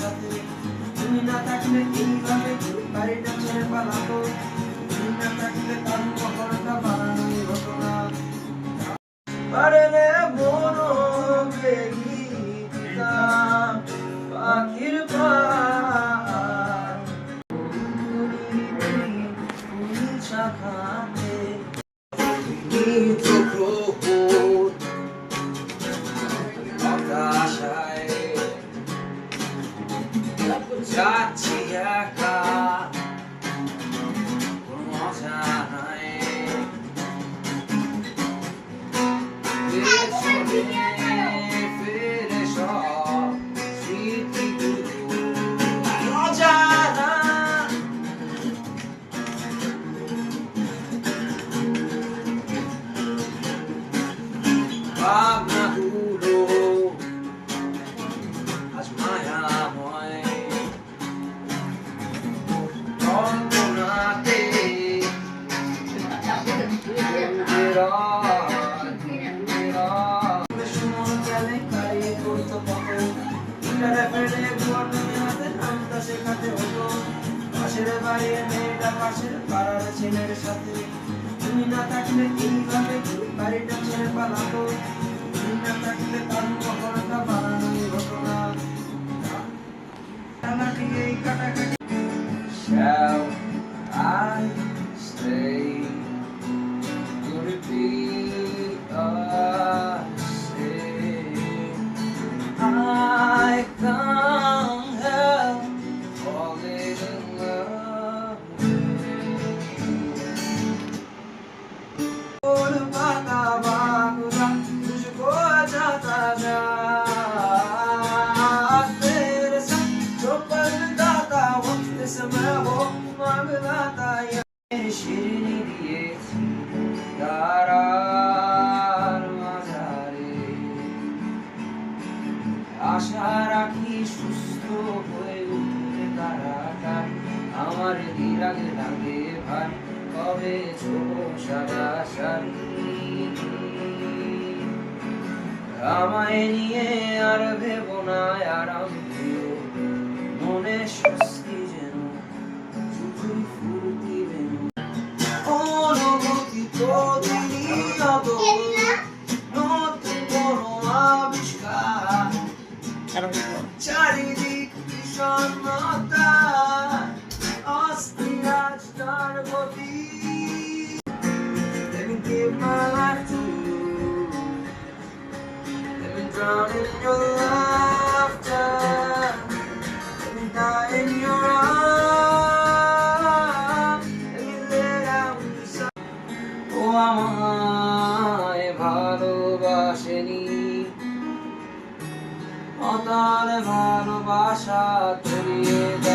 সাথে। তুমি না থাকলে এইভাবে বাড়িটা ছেড়ে পালাতো, তুমি না থাকলে তাজমহলটা বানানোই হতো না। পারলে বনো বেগিতা পাখির পায় শাখাতে হতাশায় যাচ্ছি একা, কোনো মজা নাই। ফিরে সব স্মৃতিগুলো অজানা, ভাবনাগুলো আজ মায়াময়, কল্পনাতে তুমি না থাকলে এইভাবে বাড়িটা ছেড়ে পালাতো, তুমি না থাকলে তাজমহলটা বানানোই হতো না। এই কাটাকাটি Shall I stay to repeat us say I can't help falling in love और बाता बागुरा तुझको जाता जा तेरे संग जो पल गाता वक्त समय वो मांगता या शिरनी दिएছি তারার মাঝারে আশা রাখি সুস্থ হয়ে উঠবে তারাটাই আমার দিরাগে লাগে ভাই কবে ছোট সাদা শাড়ি আমায় নিয়ে আর ভেবো না আরাম দিও মনে স্বস্তি যেন শুধুই ফুর্তি যেন অনুভূতি তো দিনিয়ত নতুন কোনো আবিষ্কার চারিদিক বিষণ্ণতা অস্থির রাস্তার গতি Let me give my life to you Let me drown in your laughter Let me die in your arms Let me lay down beside ও আমায় ভালোবাসেনি অতল ভালোবাসা ছড়িয়ে